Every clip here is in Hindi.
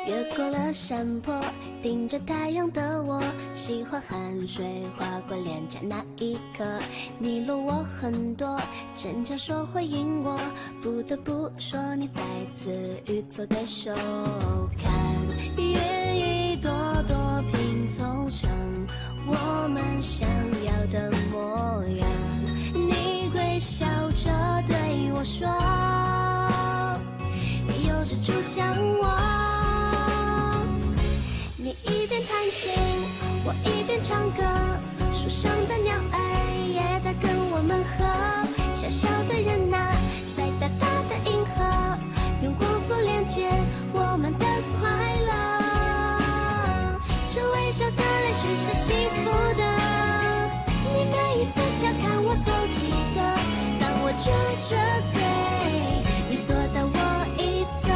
越过了山坡，顶着太阳的我，喜欢汗水划过脸颊那一刻。你落我很多，逞强说回应我，不得不说你再次与错对手。看云一朵朵拼凑成我们想要的模样。你微笑着对我说，你有着主向我。你一边弹琴，我一边唱歌，树上的鸟儿也在跟我们和。小小的人啊，在大大的银河，用光速连接我们的快乐。这微笑的泪水是幸福的，你每一次调侃我都记得。当我撅着嘴，你躲到我一侧。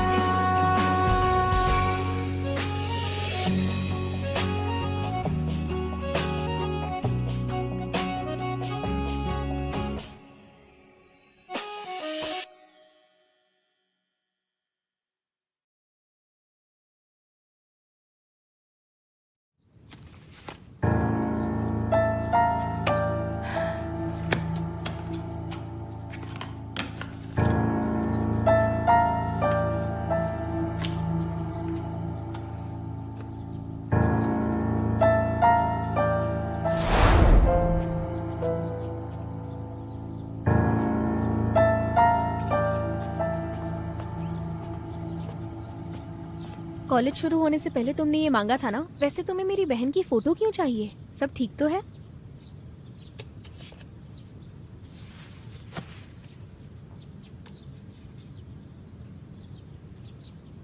कॉलेज शुरू होने से पहले तुमने ये मांगा था ना। वैसे तुम्हें मेरी बहन की फोटो क्यों चाहिए? सब ठीक तो है?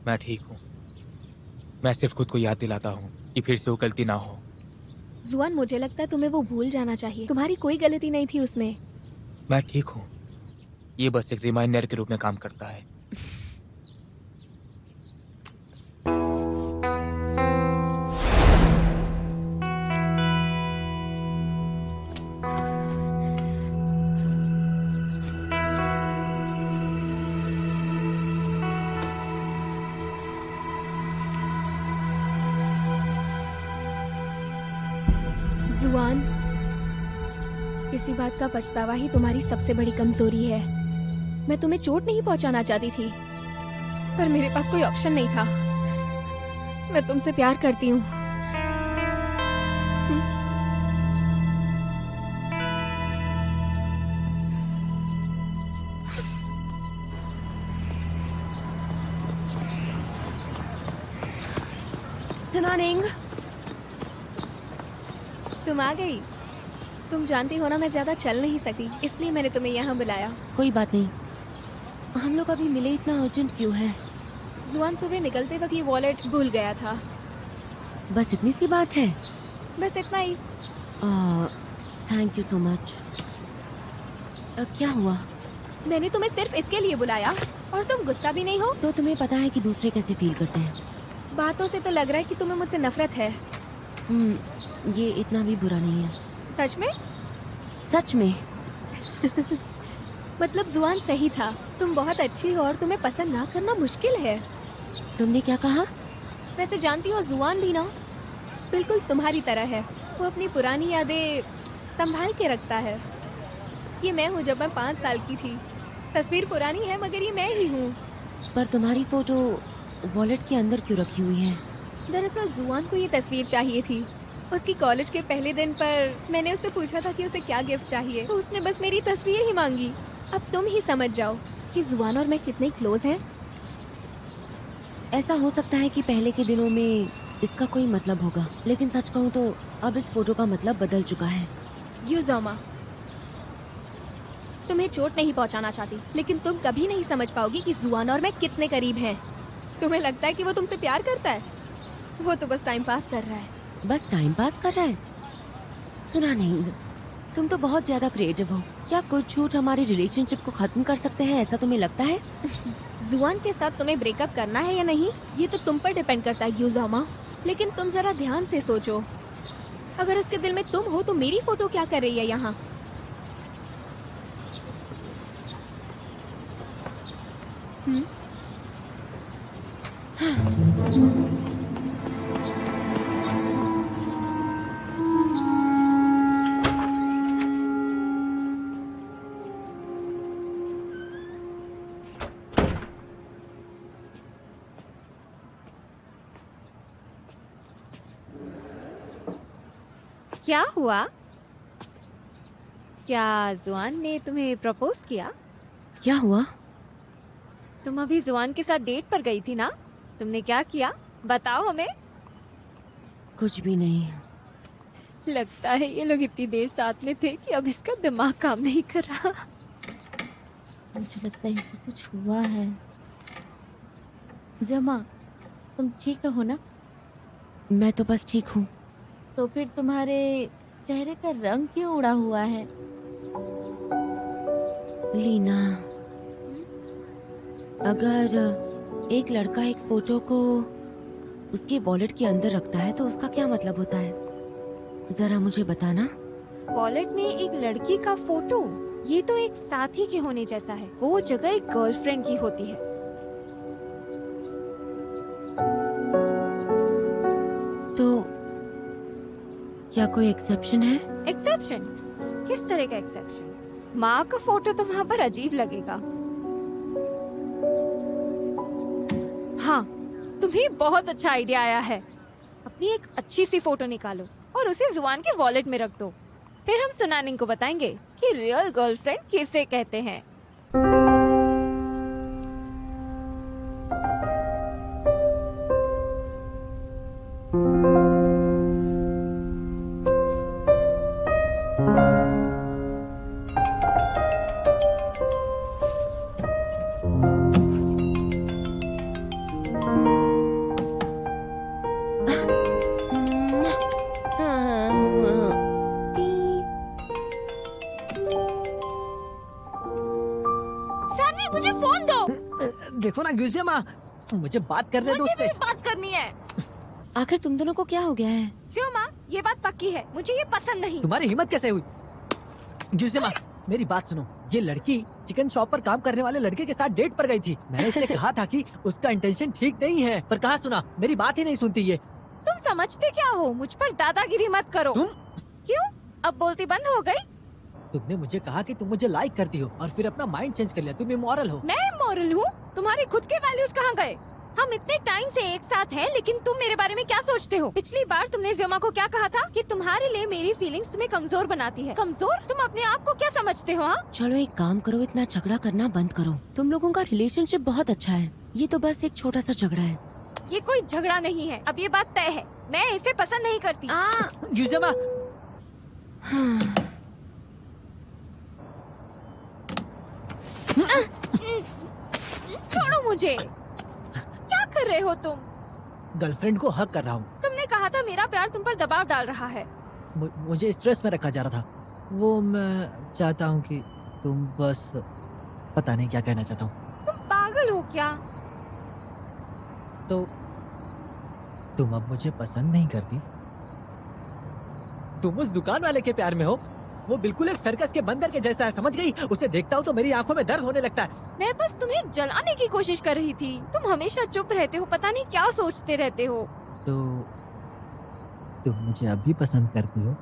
मैं ठीक हूँ। मैं सिर्फ खुद को याद दिलाता हूँ कि फिर से वो गलती ना हो। जुआन, मुझे लगता है तुम्हें वो भूल जाना चाहिए। तुम्हारी कोई गलती नहीं थी उसमें। मैं ठीक हूँ। ये बस एक रिमाइंडर के रूप में काम करता है। जुआन, किसी बात का पछतावा ही तुम्हारी सबसे बड़ी कमजोरी है। मैं तुम्हें चोट नहीं पहुंचाना चाहती थी, पर मेरे पास कोई ऑप्शन नहीं था। मैं तुमसे प्यार करती हूँ। सुना निंग, तुम आ गई। तुम जानती हो ना मैं ज्यादा चल नहीं सकती, इसलिए मैंने तुम्हें यहाँ बुलाया। कोई बात नहीं, हम लोग अभी मिले इतना अर्जेंट क्यों है? जुआन सुबह निकलते वक्त ये वॉलेट भूल गया था। बस इतनी सी बात है? बस इतना ही। Thank you so much. क्या हुआ? मैंने तुम्हें सिर्फ इसके लिए बुलाया और तुम गुस्सा भी नहीं हो? तो तुम्हें पता है कि दूसरे कैसे फील करते हैं? बातों से तो लग रहा है कि तुम्हें मुझसे नफरत है। ये इतना भी बुरा नहीं है। सच में? सच में। मतलब जुआन सही था, तुम बहुत अच्छी हो और तुम्हें पसंद ना करना मुश्किल है। तुमने क्या कहा? वैसे जानती हो जुआन भी ना बिल्कुल तुम्हारी तरह है। वो अपनी पुरानी यादें संभाल के रखता है। ये मैं हूँ जब मैं 5 साल की थी। तस्वीर पुरानी है मगर ये मैं ही हूँ। पर तुम्हारी फोटो वॉलेट के अंदर क्यों रखी हुई है? दरअसल जुआन को ये तस्वीर चाहिए थी। उसकी कॉलेज के पहले दिन पर मैंने उससे पूछा था कि उसे क्या गिफ्ट चाहिए, तो उसने बस मेरी तस्वीर ही मांगी। अब तुम ही समझ जाओ कि जुआन और मैं कितने क्लोज हैं। ऐसा हो सकता है कि पहले के दिनों में इसका कोई मतलब होगा, लेकिन सच कहूँ तो अब इस फोटो का मतलब बदल चुका है। यूजोमा, तुम्हें चोट नहीं पहुंचाना चाहती, लेकिन तुम कभी नहीं समझ पाओगी कि जुआन और मैं कितने करीब हैं। तुम्हें लगता है कि वो तुमसे प्यार करता है? वो तो बस टाइम पास कर रहा है। बस टाइम पास कर रहा है? सुना नहीं, तुम तो बहुत ज्यादा क्रिएटिव हो। क्या कुछ झूठ हमारी रिलेशनशिप को खत्म कर सकते हैं, ऐसा तुम्हें लगता है? जुआन के साथ तुम्हें ब्रेकअप करना है या नहीं, ये तो तुम पर डिपेंड करता है यूजोमा। लेकिन तुम जरा ध्यान से सोचो, अगर उसके दिल में तुम हो तो मेरी फोटो क्या कर रही है यहाँ? क्या हुआ? क्या जुआन ने तुम्हें प्रपोज किया? क्या हुआ? तुम अभी जुआन के साथ डेट पर गई थी ना? तुमने क्या किया? बताओ हमें। कुछ भी नहीं। लगता है ये लोग इतनी देर साथ में थे कि अब इसका दिमाग काम नहीं कर रहा। मुझे लगता है इसे कुछ हुआ है। जमा, तुम ठीक तो हो ना? मैं तो बस ठीक हूँ। तो फिर तुम्हारे चेहरे का रंग क्यों उड़ा हुआ है? लीना, अगर एक लड़का एक फोटो को उसके वॉलेट के अंदर रखता है तो उसका क्या मतलब होता है? जरा मुझे बताना। वॉलेट में एक लड़की का फोटो, ये तो एक साथी के होने जैसा है। वो जगह एक गर्लफ्रेंड की होती है। तो क्या कोई एक्सेप्शन है? एक्सेप्शन? किस तरह का एक्सेप्शन? माँ का फोटो तो वहाँ पर अजीब लगेगा। हाँ, तुम्हें बहुत अच्छा आइडिया आया है। अपनी एक अच्छी सी फोटो निकालो और उसे जुआन के वॉलेट में रख दो। फिर हम सुनानिंग को बताएंगे कि रियल गर्लफ्रेंड किसे कहते हैं। सानवी, मुझे फोन दो। देखो ना गुजिया, मुझे बात करने दो मुझे उससे। भी बात करनी है। आखिर तुम दोनों को क्या हो गया है? माँ, ये बात पक्की है, मुझे ये पसंद नहीं। तुम्हारी हिम्मत कैसे हुई? गुजिया, मेरी बात सुनो। ये लड़की चिकन शॉप पर काम करने वाले लड़के के साथ डेट पर गई थी। मैंने इससे कहा था कि उसका इंटेंशन ठीक नहीं है, पर कहाँ सुना, मेरी बात ही नहीं सुनती ये। तुम समझते क्या हो? मुझ पर दादागिरी मत करो। तुम? क्यों? अब बोलती बंद हो गई? तुमने मुझे कहा कि तुम मुझे लाइक करती हो और फिर अपना माइंड चेंज कर लिया। तुम इमोरल हो। मैं इमोरल हूँ? तुम्हारे खुद के वैल्यूज कहाँ गए? हम इतने टाइम से एक साथ हैं, लेकिन तुम मेरे बारे में क्या सोचते हो? पिछली बार तुमने ज़ियोमा को क्या कहा था कि तुम्हारे लिए मेरी फीलिंग्स तुम्हें कमजोर बनाती है। कमजोर? तुम अपने आप को क्या समझते हो? हाँ, चलो एक काम करो, इतना झगड़ा करना बंद करो। तुम लोगों का रिलेशनशिप बहुत अच्छा है। ये तो बस एक छोटा सा झगड़ा है। ये कोई झगड़ा नहीं है। अब ये बात तय है, मैं इसे पसंद नहीं करती। गुजिया, छोड़ो मुझे। क्या कर रहे हो तुम? गर्लफ्रेंड को हक कर रहा हूँ। तुमने कहा था मेरा प्यार तुम पर दबाव डाल रहा है। मुझे स्ट्रेस में रखा जा रहा था। वो मैं चाहता हूँ कि तुम बस, पता नहीं क्या कहना चाहता हूँ। तुम पागल हो क्या? तो तुम अब मुझे पसंद नहीं करती? तुम उस दुकान वाले के प्यार में हो। वो बिल्कुल एक सर्कस के बंदर के जैसा है, समझ गई? उसे देखता हूँ तो मेरी आंखों में दर्द होने लगता है। मैं बस तुम्हें जलाने की कोशिश कर रही थी। तुम हमेशा चुप रहते हो, पता नहीं क्या सोचते रहते हो। तो तुम मुझे अब भी पसंद करती हो?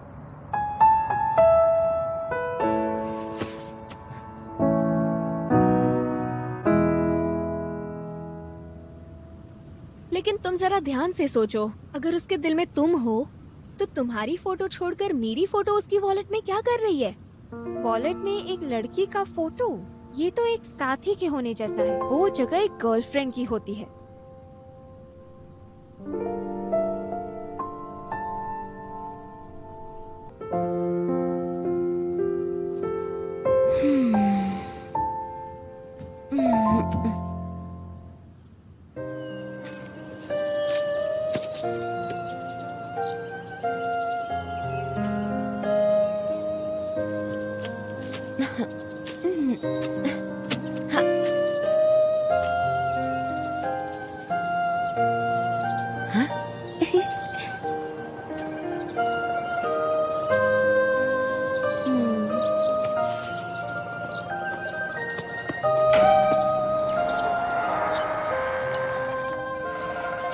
लेकिन तुम जरा ध्यान से सोचो, अगर उसके दिल में तुम हो तो तुम्हारी फोटो छोड़कर मेरी फोटो उसकी वॉलेट में क्या कर रही है? वॉलेट में एक लड़की का फोटो, ये तो एक साथी के होने जैसा है। वो जगह एक गर्लफ्रेंड की होती है।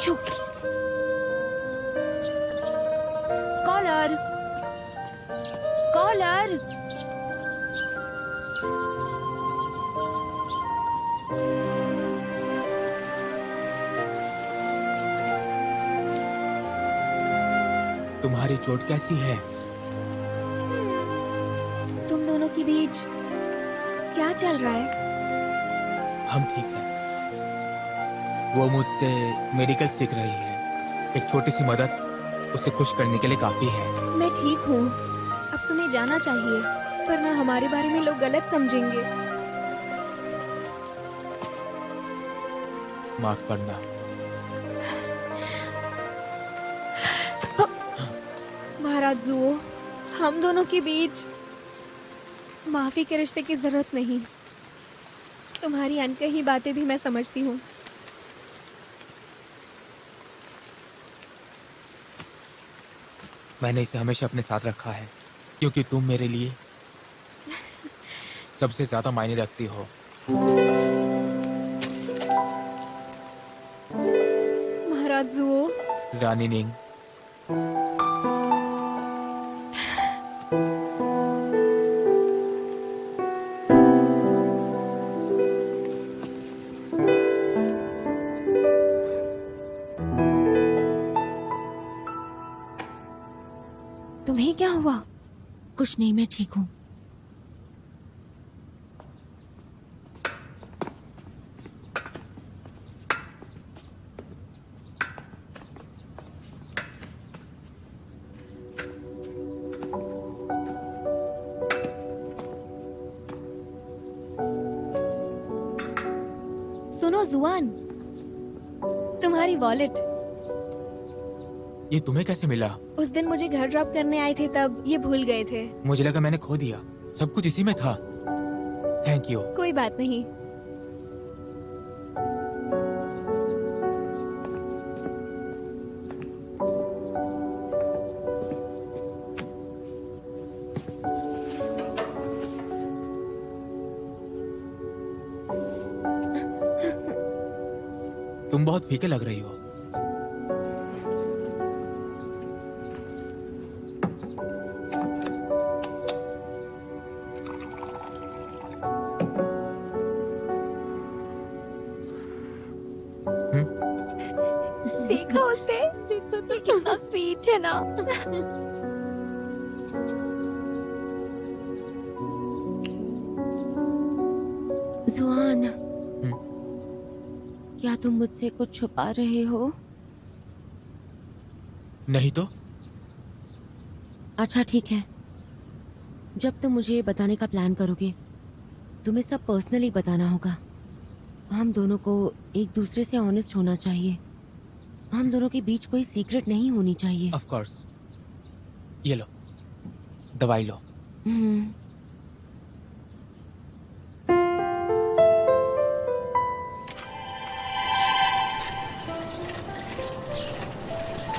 छू। Scholar, scholar. तुम्हारी चोट कैसी है? तुम दोनों के बीच क्या चल रहा है? हम ठीक हैं। वो मुझसे मेडिकल सीख रही है। एक छोटी सी मदद उसे खुश करने के लिए काफी है। मैं ठीक हूँ। अब तुम्हें जाना चाहिए, वरना हमारे बारे में लोग गलत समझेंगे। माफ करना। महाराज जुओ, हम दोनों के बीच माफी के रिश्ते की जरूरत नहीं। तुम्हारी अनकही बातें भी मैं समझती हूँ। मैंने इसे हमेशा अपने साथ रखा है क्योंकि तुम मेरे लिए सबसे ज्यादा मायने रखती हो। महाराज जुओ, रानी निंग, तुम्हें क्या हुआ? कुछ नहीं, मैं ठीक हूँ। सुनो जुआन, तुम्हारी वॉलेट। ये तुम्हें कैसे मिला? उस दिन मुझे घर ड्रॉप करने आए थे, तब ये भूल गए थे। मुझे लगा मैंने खो दिया। सब कुछ इसी में था। Thank you. कोई बात नहीं। तुम बहुत फीके लग रही हो। देखा उसे? ये कितना स्वीट है ना। जुआन, क्या तुम मुझसे कुछ छुपा रहे हो? नहीं तो? अच्छा ठीक है। जब तुम मुझे ये बताने का प्लान करोगे, तुम्हें सब पर्सनली बताना होगा। हम दोनों को एक दूसरे से ऑनेस्ट होना चाहिए। हम दोनों के बीच कोई सीक्रेट नहीं होनी चाहिए। Of course. ये लो, दवाई लो।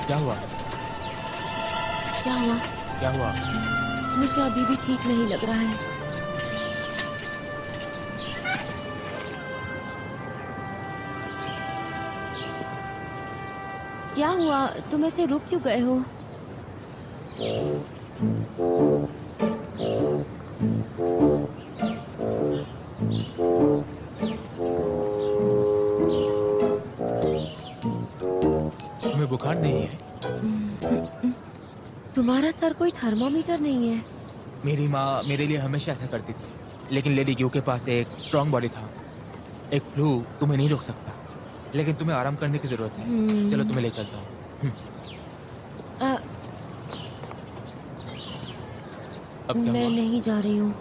क्या हुआ? क्या हुआ? क्या हुआ? मुझे अभी भी ठीक नहीं लग रहा है। क्या हुआ? तुम ऐसे रुक क्यों गए हो? तुम्हें बुखार नहीं है? तुम्हारा सर कोई थर्मोमीटर नहीं है। मेरी माँ मेरे लिए हमेशा ऐसा करती थी, लेकिन लेडी ग्यू के पास एक स्ट्रांग बॉडी था। एक फ्लू तुम्हें नहीं रोक सकता, लेकिन तुम्हें आराम करने की जरूरत है। चलो तुम्हें ले चलता हूँ। अब क्या मैं हुआ? नहीं जा रही हूँ।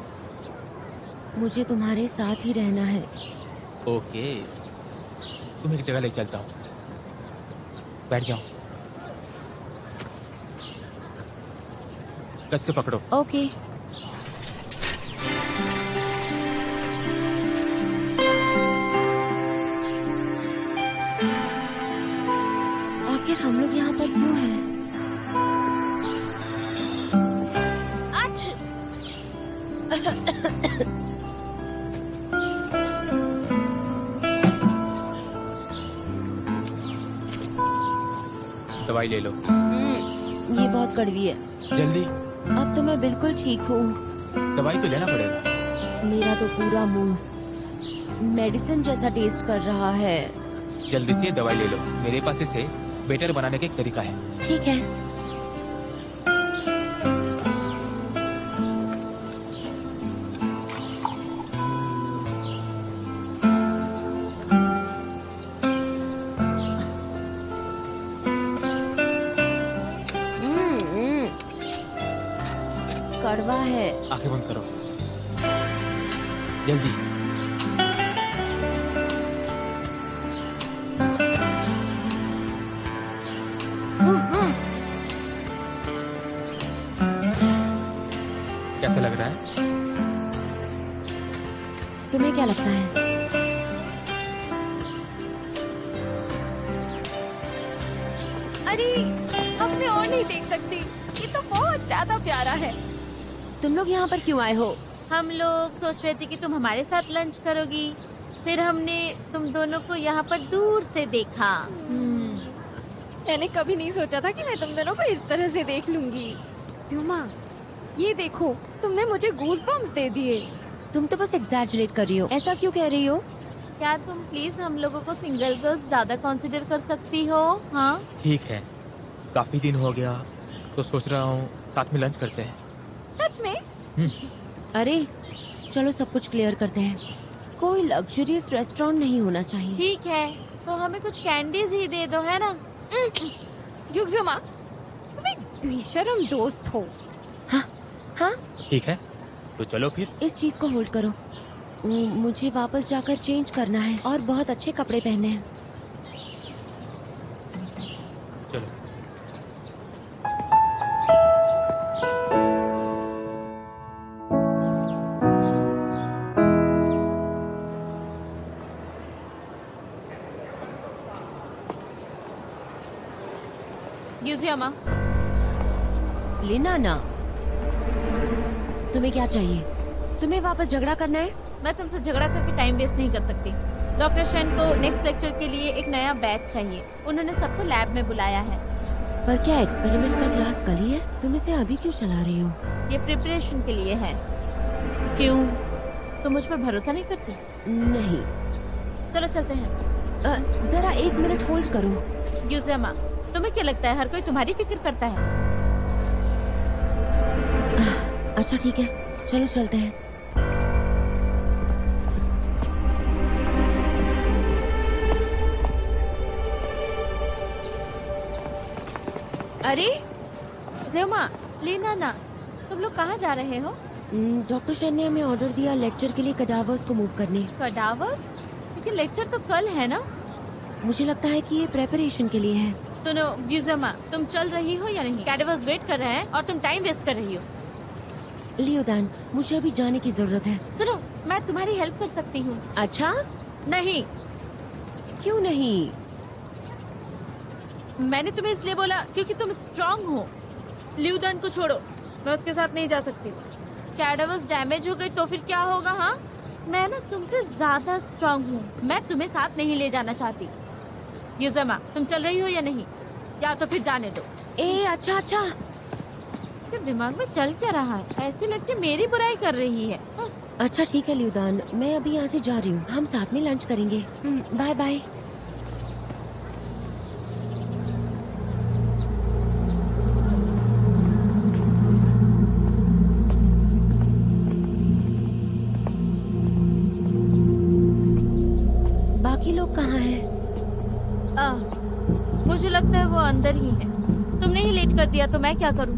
मुझे तुम्हारे साथ ही रहना है। ओके, तुम्हें एक जगह ले चलता हूँ। बैठ जाओ। कस के पकड़ो। ओके। आखिर हम लोग यहाँ पर क्यों हैं? दवाई ले लो। ये बहुत कड़वी है। जल्दी। अब तो मैं बिल्कुल ठीक हूँ। दवाई तो लेना पड़ेगा। मेरा तो पूरा मुंह मेडिसिन जैसा टेस्ट कर रहा है। जल्दी से दवाई ले लो। मेरे पास इसे बेटर बनाने का एक तरीका है। ठीक है। कड़वा है। आंखें बंद करो। जल्दी। कैसा लग रहा है? तुम्हें क्या लगता है? अरे अब मैं और नहीं देख सकती, ये तो बहुत ज्यादा प्यारा है। तुम लोग यहाँ पर क्यों आए हो? हम लोग सोच रहे थे कि तुम हमारे साथ लंच करोगी, फिर हमने तुम दोनों को यहाँ पर दूर से देखा। मैंने कभी नहीं सोचा था कि मैं तुम दोनों को इस तरह से देख लूंगी। ज़्युमा, ये देखो, तुमने मुझे गूज़बम्प्स दे दिए। तुम तो बस एग्जैजरेट कर रही हो। ऐसा क्यों कह रही हो? क्या तुम प्लीज हम लोगों को सिंगल गर्ल्स ज्यादा कंसिडर कर सकती हो? हाँ, ठीक है, काफी दिन हो गया तो सोच रहा हूँ साथ में लंच करते हैं। सच में? अरे चलो सब कुछ क्लियर करते हैं। कोई लग्जरियस रेस्टोरेंट नहीं होना चाहिए। ठीक है, तो हमें कुछ कैंडीज ही दे दो, है ना? ज़्युमा, तुम एक बेशर्म दोस्त हो। हाँ ठीक है, तो चलो फिर। इस चीज को होल्ड करो। मुझे वापस जाकर चेंज करना है और बहुत अच्छे कपड़े पहनने हैं। चलो। यूजियामा, लेना ना। तुम्हें क्या चाहिए? तुम्हें वापस झगड़ा करना है? मैं तुमसे झगड़ा करके टाइम वेस्ट नहीं कर सकती। डॉक्टर शेन को नेक्स्ट लेक्चर के लिए एक नया बैच चाहिए। उन्होंने सबको लैब में बुलाया है। पर क्या एक्सपेरिमेंट का क्लास कल ही है? तुम इसे अभी क्यों चला रही हो? ये प्रिपरेशन के लिए है। क्यों, तुम मुझ पर भरोसा नहीं करती? नहीं। चलो चलते हैं। जरा 1 मिनट होल्ड करो। यूजियामा, तुम्हें क्या लगता है हर कोई तुम्हारी फिक्र करता है? अच्छा ठीक है, चलो चलते हैं। अरे ज़्युमा, लीना ना, तुम लोग कहाँ जा रहे हो? डॉक्टर शेन ने हमें ऑर्डर दिया लेक्चर के लिए कडावर्स को मूव करने। कडावर्स? लेकिन लेक्चर तो कल है ना? मुझे लगता है कि ये प्रेपरेशन के लिए है। सुनो यूजियामा, तुम चल रही हो या नहीं? कैडावर्स वेट कर रहे हैं और तुम टाइम वेस्ट कर रही हो। लियोदान, मुझे अभी जाने की जरूरत है। सुनो, मैं तुम्हारी हेल्प कर सकती हूँ। अच्छा? नहीं, क्यों नहीं? मैंने तुम्हें इसलिए बोला क्योंकि तुम स्ट्रांग हो। लियोदान को छोड़ो, मैं उसके साथ नहीं जा सकती। कैडावर्स डैमेज हो गई तो फिर क्या होगा? हाँ, मैं ना तुमसे ज्यादा स्ट्रांग हूँ। मैं तुम्हें साथ नहीं ले जाना चाहती। यूजियामा, तुम चल रही हो या नहीं? या तो फिर जाने दो। अच्छा अच्छा। दिमाग में चल क्या रहा है? ऐसी लड़की मेरी बुराई कर रही है। अच्छा ठीक है लियोदान, मैं अभी यहाँ से जा रही हूँ। हम साथ में लंच करेंगे। Bye bye. बाकी लोग कहाँ हैं? मुझे लगता है वो अंदर ही है। तुमने ही लेट कर दिया तो मैं क्या करूँ?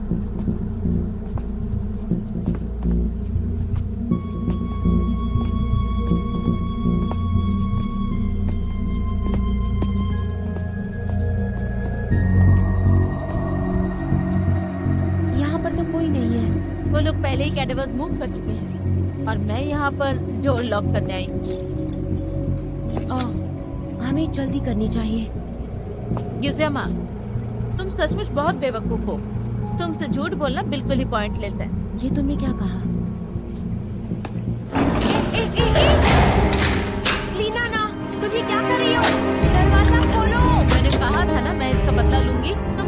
यहाँ पर तो कोई नहीं है। वो लोग पहले ही कैडावर्स मूव कर चुके हैं और मैं यहाँ पर डोर लॉक करने आई। हमें जल्दी करनी चाहिए। यूजियामा, तुम सचमुच बहुत बेवकूफ हो। तुमसे झूठ बोलना बिल्कुल ही पॉइंटलेस है। ये तुमने क्या कहा? लीना ना, तुम ये क्या कर रही हो? दरवाजा खोलो। मैंने कहा था ना मैं इसका बदला लूंगी। तुम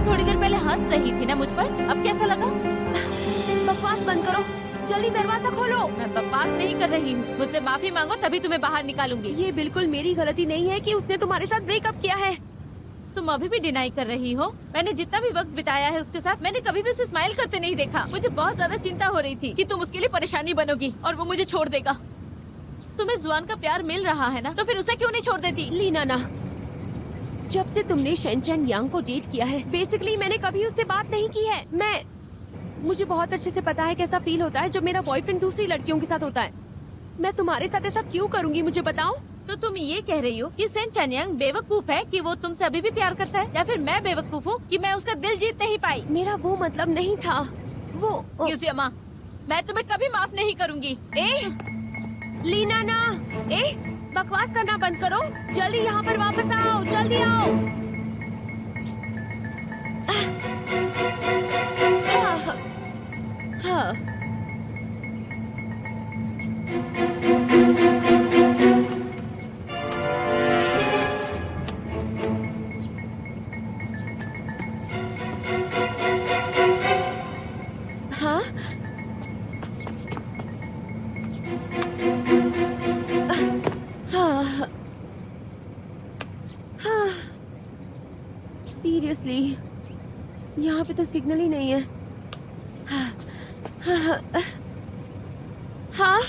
बकवास नहीं कर रही हूँ। मुझसे माफी मांगो तभी तुम्हें बाहर निकालूंगी। ये बिल्कुल मेरी गलती नहीं है कि उसने तुम्हारे साथ ब्रेकअप किया है। तुम अभी भी डिनाई कर रही हो? मैंने जितना भी वक्त बिताया है उसके साथ, मैंने कभी भी उसे स्माइल करते नहीं देखा। मुझे बहुत ज्यादा चिंता हो रही थी कि तुम उसके लिए परेशानी बनोगी और वो मुझे छोड़ देगा। तुम्हें जुआन का प्यार मिल रहा है ना, तो फिर उसे क्यों नहीं छोड़ देती? लीना ना, जब से तुमने शेनचैन यांग को डेट किया है, बेसिकली मैंने कभी उससे बात नहीं की है। मुझे बहुत अच्छे से पता है कैसा फील होता है जब मेरा बॉयफ्रेंड दूसरी लड़कियों के साथ होता है। मैं तुम्हारे साथ ऐसा क्यों करूंगी, मुझे बताओ। तो तुम ये कह रही हो कि शेनचैन यांग बेवकूफ है कि वो तुमसे अभी भी प्यार करता है, या फिर मैं बेवकूफ हूँ कि मैं उसका दिल जीत नहीं पाई? मेरा वो मतलब नहीं था। वो युजियामा, मैं तुम्हें कभी माफ नहीं करूंगी। लीना ना, बकवास करना बंद करो। जल्दी यहाँ पर वापस आओ, जल्दी आओ। हाँ। हाँ? सीरियसली, यहाँ पे तो सिग्नल ही नहीं है। हाँ?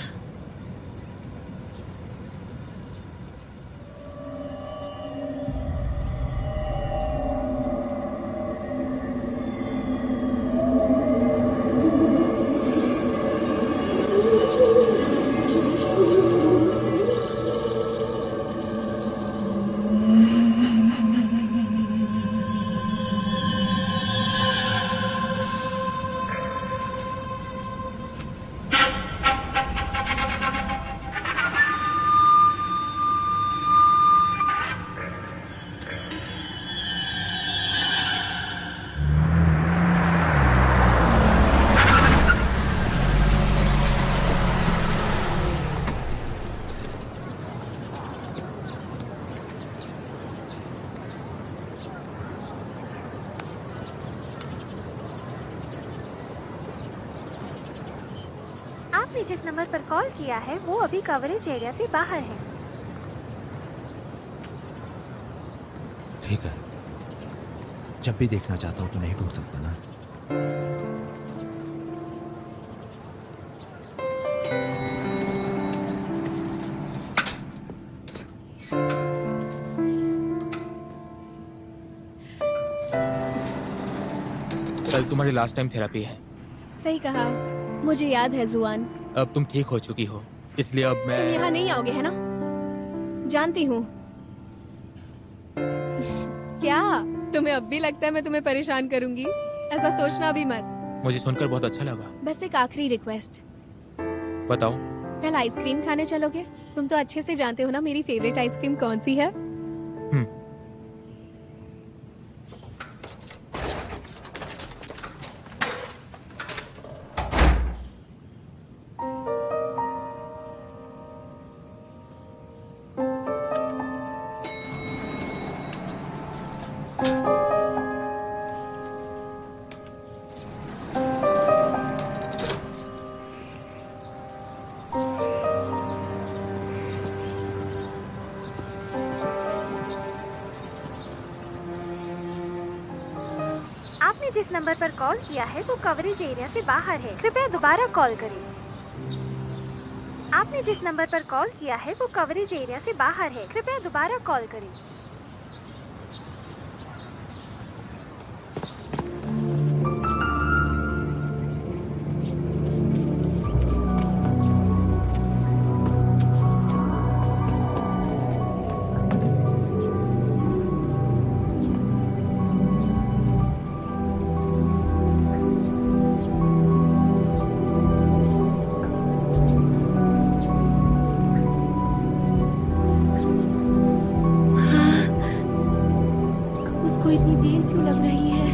आपने जिस नंबर पर कॉल किया है वो अभी कवरेज एरिया से बाहर है। ठीक है, जब भी देखना चाहता हूँ तो नहीं ढूंढ सकता ना। कल तुम्हारी लास्ट टाइम थेरेपी है। सही कहा, मुझे याद है जुआन। अब तुम ठीक हो चुकी हो, इसलिए अब मैं... तुम यहाँ नहीं आओगे है ना? जानती हूँ। क्या तुम्हें अब भी लगता है मैं तुम्हें परेशान करूंगी? ऐसा सोचना भी मत। मुझे सुनकर बहुत अच्छा लगा। बस एक आखिरी रिक्वेस्ट। बताओ। कल आइसक्रीम खाने चलोगे? तुम तो अच्छे से जानते हो ना मेरी फेवरेट आइसक्रीम कौन सी है। आपने जिस नंबर पर कॉल किया है वो कवरेज एरिया से बाहर है, कृपया दोबारा कॉल करें। आपने जिस नंबर पर कॉल किया है वो कवरेज एरिया से बाहर है, कृपया दोबारा कॉल करें। उसको इतनी देर क्यों लग रही है?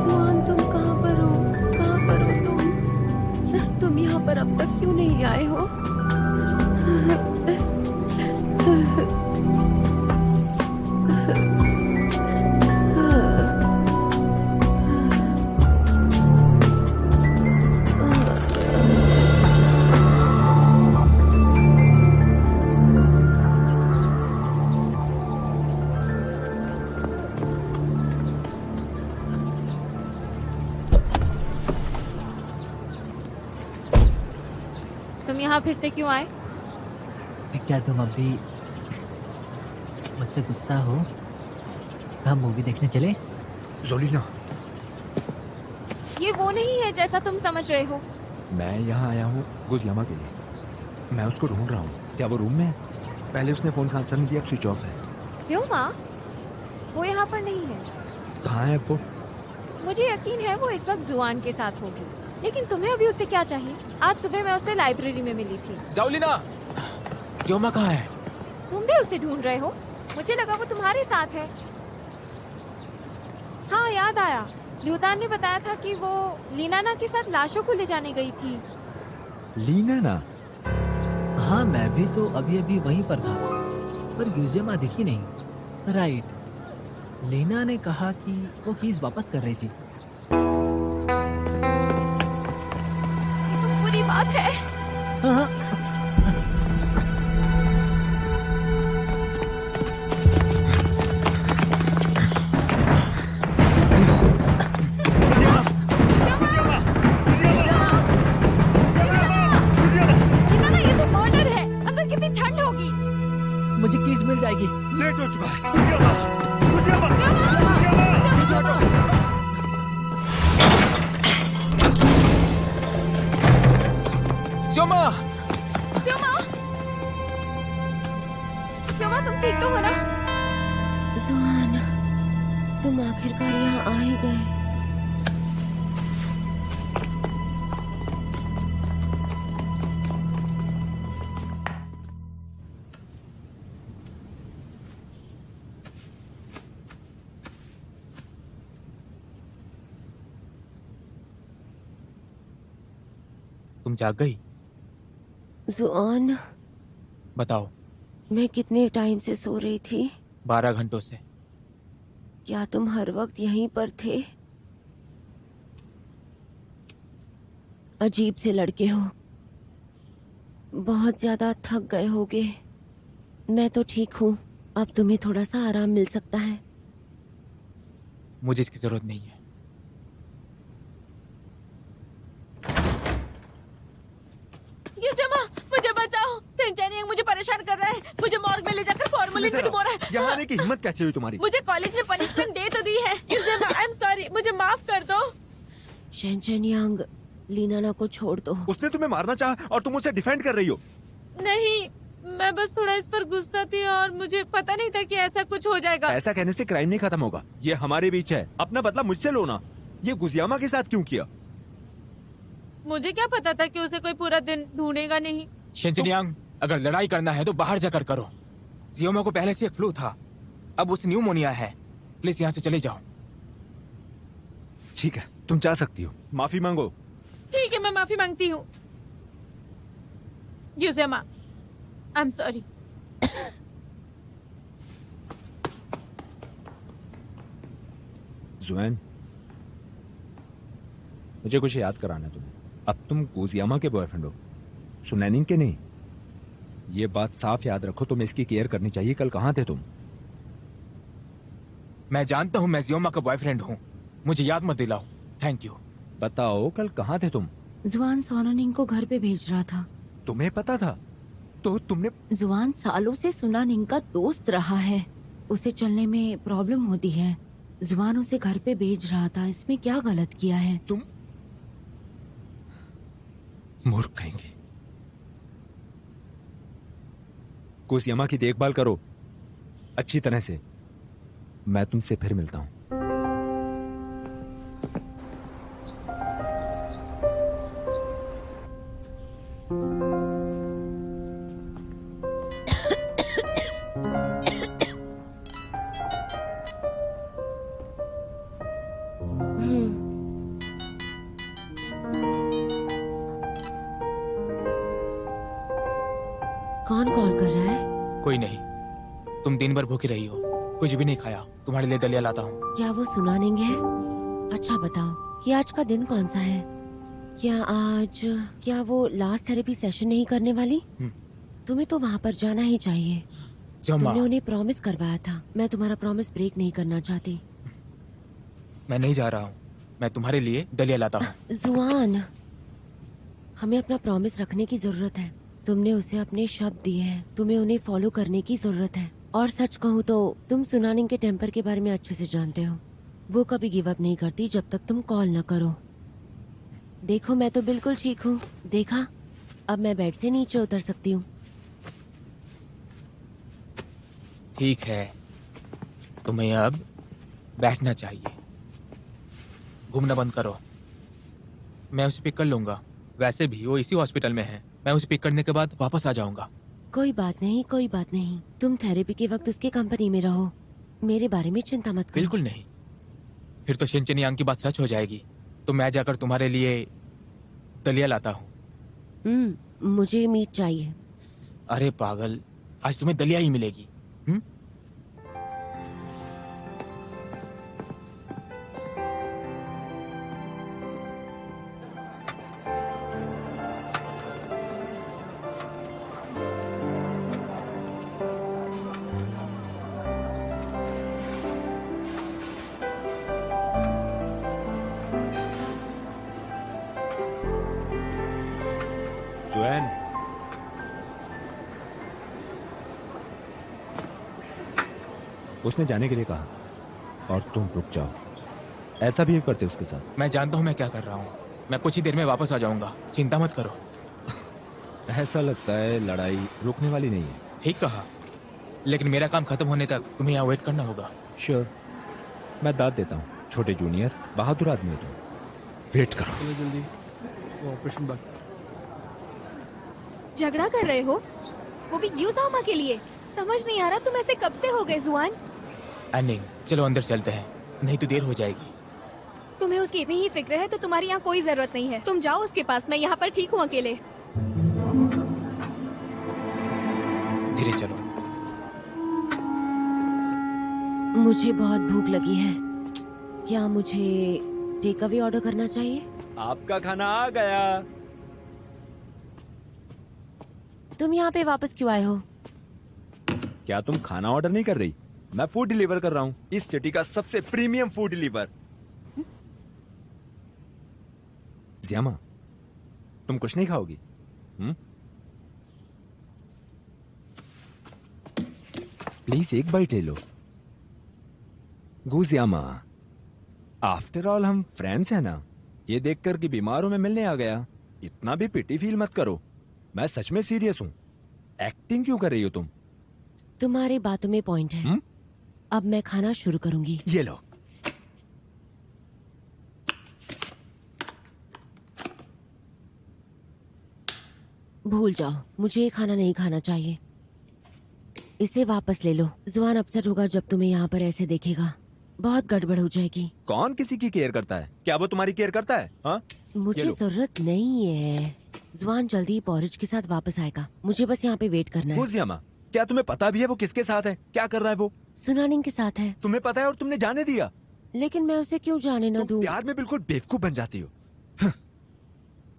जुआन, तुम कहाँ पर हो? कहाँ पर हो तुम यहाँ पर अब तक क्यों नहीं आए हो? यहाँ फिर से क्यों आए? क्या तुम अभी मुझसे गुस्सा हो? हम मूवी देखने चले? जोलिना, ये वो नहीं है जैसा तुम समझ रहे हो। मैं यहाँ आया हूँ गुजियामा के लिए। मैं उसको ढूंढ रहा हूँ। क्या वो रूम में है? पहले उसने फोन का आंसर नहीं दिया, अब स्विच ऑफ है। ज़्योमा, वो यहाँ पर नहीं है। कहाँ है वो? मुझे यकीन है वो इस वक्त जुआन के साथ होगी। लेकिन तुम्हें अभी उससे क्या चाहिए? आज सुबह मैं उससे लाइब्रेरी में मिली थी। जाओलिना, ज़्योमा कहाँ है? तुम भी उसे ढूंढ रहे हो? मुझे लगा वो तुम्हारे साथ है। हाँ, याद आया। ल्यूदान ने बताया था कि वो लीनाना के साथ लाशों को ले जाने गई थी। लीनाना? हाँ, मैं भी तो अभी अभी वहीं पर था, पर यूजियमा दिखी नहीं। राइट, लीना ने कहा कि वो कीज वापस कर रही थी। ये तो बुरी बात है। हाँ, लीनाना, ये तो मर्डर है। अंदर कितनी ठंड होगी। मुझे कीज मिल जाएगी। लेट हो चुका है। गुजियामा! गुजियामा! पीछे हटो। ज़्योमा! ज़्योमा! ज़्योमा, तुम ठीक तो हो ना? जुआन, तुम आखिरकार यहाँ आ ही गए। तुम जाग गई? जुआन, बताओ। मैं कितने टाइम से सो रही थी? 12 घंटों से। क्या तुम हर वक्त यहीं पर थे? अजीब से लड़के हो। बहुत ज्यादा थक गए होगे। मैं तो ठीक हूँ। अब तुम्हें थोड़ा सा आराम मिल सकता है। मुझे इसकी जरूरत नहीं है। यूजियमा, मुझे बचाओ। सेंचुरियन मुझे परेशान कर रहा है। मुझे मॉर्ग में ले जाकर फॉर्मलिन में डुबो रहा है। यहाँ आने की हिम्मत कैसे हुई तुम्हारी? मुझे कॉलेज ने पनिशमेंट दे तो दी है। यूजियमा, आई एम सॉरी, मुझे माफ कर दो। शेंचेनयांग, लीनाना को छोड़ दो। उसने तुम्हें मारना चाहा और तुम उसे डिफेंड कर रही हो। नहीं, मैं बस थोड़ा इस पर गुस्सा थी और मुझे पता नहीं था कि ऐसा कुछ हो जाएगा। ऐसा कहने से क्राइम नहीं खत्म होगा। ये हमारे बीच है। अपना बदला मुझसे लो ना। ये गुजियामा के साथ क्यों किया? मुझे क्या पता था कि उसे कोई पूरा दिन ढूंढेगा नहीं। शेंचनियांग, अगर लड़ाई करना है तो बाहर जाकर करो। ज़्योमा को पहले से एक फ्लू था, अब उसे न्यूमोनिया है। प्लीज यहाँ से चले जाओ। ठीक है, तुम जा सकती हो। माफी मांगो। ठीक है, मैं माफी मांगती हूँ। यूजियमा, आई एम सॉरी। जुएन, मुझे कुछ याद कराना है तुम्हें। अब तुम गुजियामा के बॉयफ्रेंड हो, सुनैनिंग के नहीं। ये बात साफ याद रखो, तुम्हें इसकी केयर करनी चाहिए। कल कहाँ थे तुम? मैं जानता हूँ मैं ज़्योमा का बॉयफ्रेंड हूँ। मुझे याद मत दिलाओ। Thank you. बताओ, कल कहाँ थे तुम? जुआन सोनानिंग को घर पे भेज रहा था। तुम्हें पता था? तो तुमने... जुआन सालों से सुनानिंग का दोस्त रहा है। उसे चलने में प्रॉब्लम होती है। जुआन उसे घर पे भेज रहा था। इसमें क्या गलत किया है? तुम मूर्ख कहेंगी। गुजियामा की देखभाल करो अच्छी तरह से। मैं तुमसे फिर मिलता हूं। कौन कॉल कर रहा है? कोई नहीं। तुम दिन भर भूखी रही हो, कुछ भी नहीं खाया। तुम्हारे लिए दलिया लाता हूँ। क्या वो सुनानिंग है? अच्छा बताओ कि आज का दिन कौन सा है? क्या वो लास्ट थेरेपी सेशन नहीं करने वाली? तुम्हें तो वहाँ पर जाना ही चाहिए। तुमने उन्हें प्रॉमिस करवाया था। मैं तुम्हारा प्रॉमिस ब्रेक नहीं करना चाहती। मैं नहीं जा रहा हूँ। मैं तुम्हारे लिए दलिया लाता हूँ। जुआन, हमें अपना प्रॉमिस रखने की जरूरत है। तुमने उसे अपने शब्द दिए हैं, तुम्हें उन्हें फॉलो करने की जरूरत है। और सच कहूँ तो तुम सुनानिंग के टेम्पर के बारे में अच्छे से जानते हो। वो कभी गिव अप नहीं करती जब तक तुम कॉल न करो। देखो मैं तो बिल्कुल ठीक हूँ। देखा, अब मैं बेड से नीचे उतर सकती हूँ। ठीक है, तुम्हें अब बैठना चाहिए। घूमना बंद करो। मैं उसे पिक कर लूंगा। वैसे भी वो इसी हॉस्पिटल में है। मैं उसे पिक करने के बाद वापस आ जाऊंगा। कोई बात नहीं, कोई बात नहीं। तुम थेरेपी के वक्त उसके कंपनी में रहो। मेरे बारे में चिंता मत करो। बिल्कुल नहीं। फिर तो शिनचैन यांग की बात सच हो जाएगी। तो मैं जाकर तुम्हारे लिए दलिया लाता हूँ। मुझे मीट चाहिए। अरे पागल, आज तुम्हें दलिया ही मिलेगी। सुएन, उसने जाने के लिए कहा और तुम रुक जाओ। ऐसा बिहेव करते उसके साथ। मैं जानता हूँ मैं क्या कर रहा हूँ। मैं कुछ ही देर में वापस आ जाऊंगा, चिंता मत करो। ऐसा लगता है लड़ाई रुकने वाली नहीं है। ठीक कहा, लेकिन मेरा काम खत्म होने तक तुम्हें यहाँ वेट करना होगा। श्योर, मैं दाद देता हूँ। छोटे जूनियर, बहादुर आदमी हो तुम। वेट करो। जल्दी वो ऑपरेशन बाकी। झगड़ा कर रहे हो, वो भी यूजामा के लिए? समझ नहीं आ रहा तुम ऐसे कब से हो गए जुआन। एनिंग, चलो अंदर चलते हैं, नहीं तो देर हो जाएगी। तुम्हें उसकी इतनी ही फिक्र है तो तुम्हारी यहाँ कोई जरूरत नहीं है। तुम जाओ उसके पास, मैं यहाँ पर ठीक हूँ अकेले। धीरे चलो। मुझे बहुत भूख लगी है। क्या मुझे टेक अवे ऑर्डर करना चाहिए? आपका खाना आ गया। तुम यहाँ पे वापस क्यों आए हो? क्या तुम खाना ऑर्डर नहीं कर रही? मैं फूड डिलीवर कर रहा हूँ, इस सिटी का सबसे प्रीमियम फूड डिलीवर। ज़ियामा, तुम कुछ नहीं खाओगी? प्लीज एक बाइट ले लो। गुजियामा, आफ्टर ऑल हम फ्रेंड्स हैं ना। ये देखकर कि बीमार हूं मैं मिलने आ गया। इतना भी पिटी फील मत करो, मैं सच में सीरियस हूं। एक्टिंग क्यों कर रही हो तुम? तुम्हारी बातों में पॉइंट है। अब मैं खाना शुरू करूंगी। ये लो। भूल जाओ, मुझे ये खाना नहीं खाना चाहिए। इसे वापस ले लो। जुआन अपसेट होगा जब तुम्हें यहाँ पर ऐसे देखेगा। बहुत गड़बड़ हो जाएगी। कौन किसी की केयर करता है? क्या वो तुम्हारी केयर करता है? हाँ? मुझे जरूरत नहीं है। जुआन जल्दी पॉरेज के साथ वापस आएगा। मुझे बस यहाँ पे वेट करना है। गुजियामा, क्या तुम्हें पता भी है वो किसके साथ है? क्या कर रहा है वो? सुनानिंग के साथ है। तुम्हें पता है और तुमने जाने दिया? लेकिन मैं उसे क्यों जाने न दूं? प्यार में बिल्कुल बेवकूफ बन जाती हो।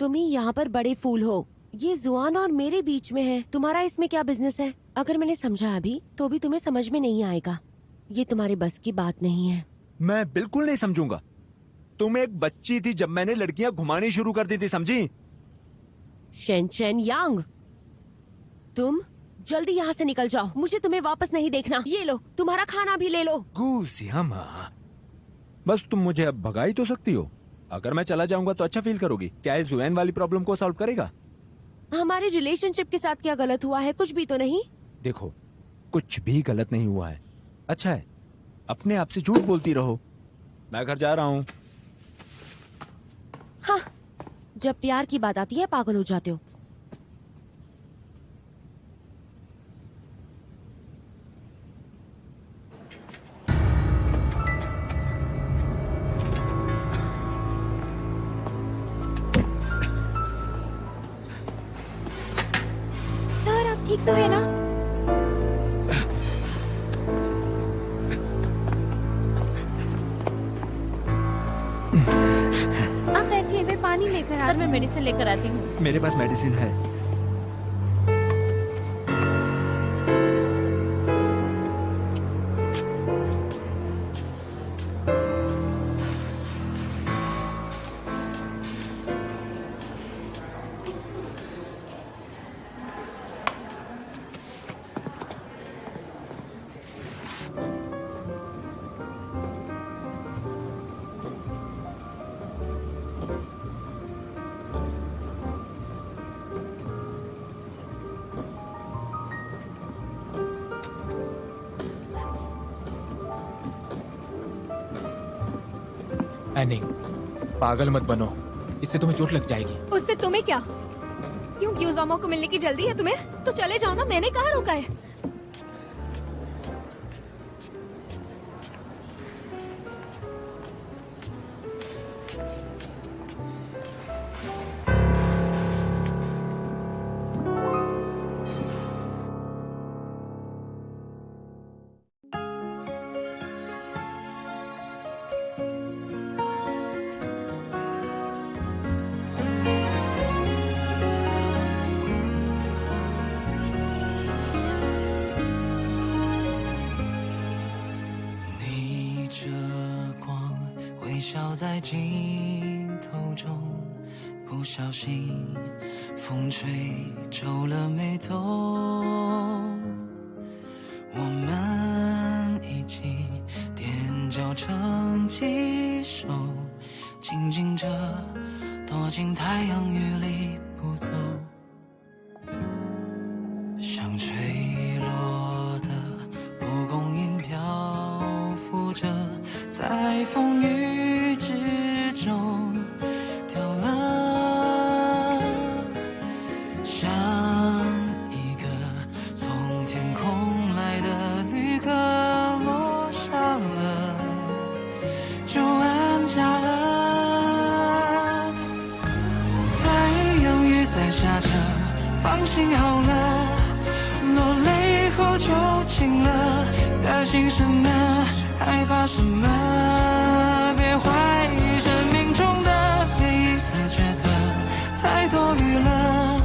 तुम ही यहाँ पर बड़े फूल हो। ये जुआन और मेरे बीच में है, तुम्हारा इसमें क्या बिजनेस है? अगर मैंने समझा अभी तो भी तुम्हें समझ में नहीं आएगा। ये तुम्हारे बस की बात नहीं है। मैं बिल्कुल नहीं समझूंगा। तुम एक बच्ची थी जब मैंने लड़कियां घुमानी शुरू कर दी थी, समझी? शेनचैन यांग, तुम जल्दी यहाँ से निकल जाओ। मुझे तुम्हें वापस नहीं देखना। ये लो, तुम्हारा खाना भी ले लो। गुजियामा, बस तुम मुझे अब भगा ही तो सकती हो। अगर मैं चला जाऊंगा तो अच्छा फील करोगी? क्या ये जुएन वाली प्रॉब्लम को सॉल्व करेगा? हमारे रिलेशनशिप के साथ क्या गलत हुआ है? कुछ भी तो नहीं। देखो, कुछ भी गलत नहीं हुआ है। अच्छा है, अपने आप से झूठ बोलती रहो। मैं घर जा रहा हूँ। हाँ, जब प्यार की बात आती है पागल हो जाते हो। सर, आप ठीक तो है ना? आप बैठिए, मैं पानी लेकर सर, मैं मेडिसिन लेकर आती हूँ। मेरे पास मेडिसिन है। अंडरस्टैंडिंग। पागल मत बनो, इससे तुम्हें चोट लग जाएगी। उससे तुम्हें क्या? क्यों जोमो को मिलने की जल्दी है तुम्हें? तो चले जाओ ना, मैंने कहाँ रोका है।在镜头中，不小心风吹皱了眉头。我们一起踮脚成几首，静静着躲进太阳雨里不走。像吹落的蒲公英漂浮着，在风雨之中掉了，像一个从天空来的旅客落下了，就安家了。太阳雨在下着，放心好了，落泪后就晴了，担心什么？害怕什么？别怀疑生命中的每一次抉择，太多虑了，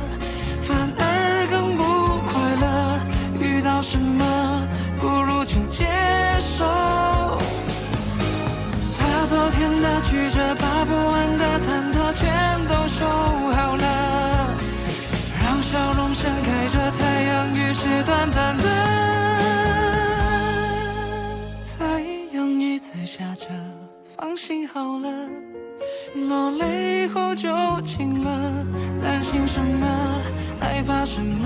反而更不快乐。遇到什么，不如就接受。把昨天的曲折，把不完的忐忑，全都收好了，让笑容盛开着。太阳雨是短暂的。在下着，放心好了，落泪后就晴了，担心什么？害怕什么？